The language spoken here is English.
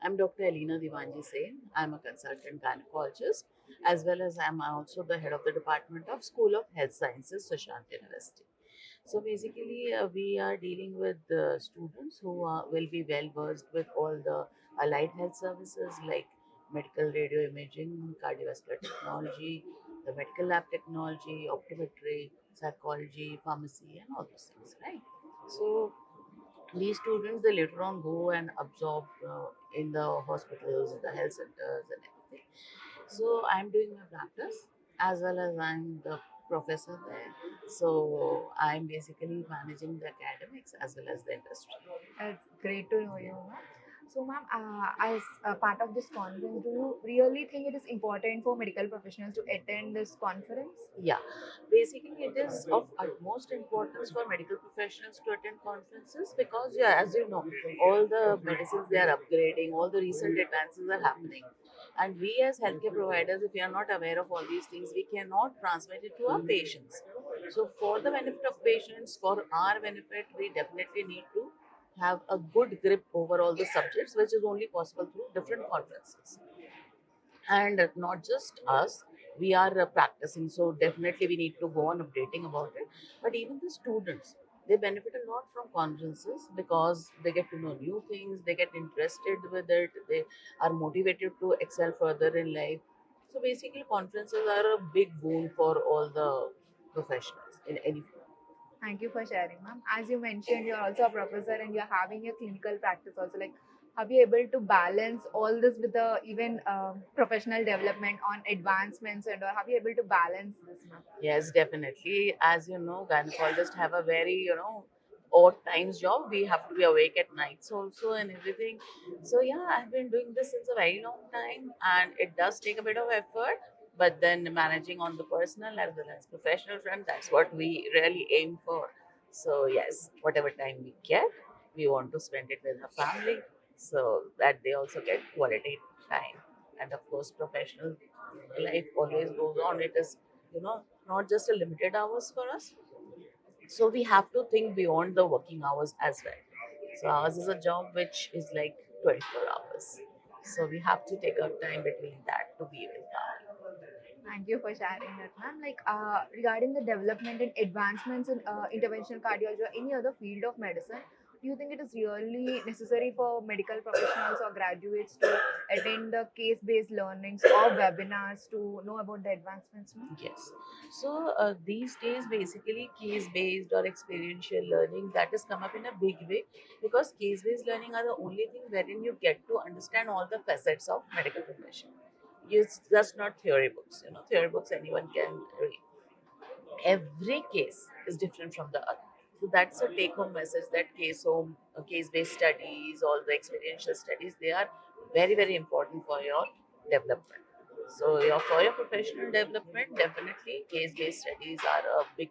I'm Dr. Alina Divanji Sen. I'm a consultant gynecologist, as well as I'm also the head of the Department of School of Health Sciences, Sushant University. So basically, we are dealing with students who will be well versed with all the allied health services like medical radio imaging, cardiovascular technology, the medical lab technology, optometry, psychology, pharmacy, and all those things, right? So these students they later on go and absorb in the hospitals, the health centers, and everything. So I'm doing my practice as well as I'm the professor there. So I'm basically managing the academics as well as the industry. It's great to know you, ma'am. So, ma'am, as a part of this conference, do you really think it is important for medical professionals to attend this conference? Yeah, basically, it is of utmost importance for medical professionals to attend conferences because, yeah, as you know, all the medicines they are upgrading, all the recent advances are happening. And we, as healthcare providers, if we are not aware of all these things, we cannot transmit it to our patients. So, for the benefit of patients, for our benefit, we definitely need to have a good grip over all the subjects, which is only possible through different conferences. And not just us, we are practicing, so definitely we need to go on updating about it. But even the students, they benefit a lot from conferences because they get to know new things, they get interested with it, they are motivated to excel further in life. So basically conferences are a big boon for all the professionals in any field. Thank you for sharing, ma'am. As you mentioned, you're also a professor and you're having a clinical practice also. Like, are you able to balance all this with the even professional development on advancements and or have you able to balance this, ma'am? Yes, definitely. As you know, gynecologists have a very, odd times job. We have to be awake at nights also and everything. So yeah, I've been doing this since a very long time and it does take a bit of effort. But then managing on the personal as well as professional front, that's what we really aim for. So yes, whatever time we get, we want to spend it with our family so that they also get quality time. And of course, professional life always goes on. It is, not just a limited hours for us. So we have to think beyond the working hours as well. So ours is a job which is like 24 hours. So we have to take our time between that to be with family. Thank you for sharing that, ma'am. Like, regarding the development and advancements in interventional cardiology or any other field of medicine, do you think it is really necessary for medical professionals or graduates to attend the case-based learnings or webinars to know about the advancements, ma'am? Yes. So these days, basically, case-based or experiential learning that has come up in a big way because case-based learning are the only thing wherein you get to understand all the facets of medical profession. It's just not theory books. Theory books anyone can read. Every case is different from the other. So that's a take-home message that case-based studies, all the experiential studies, they are very, very important for your development. So for your professional development, definitely case-based studies are a big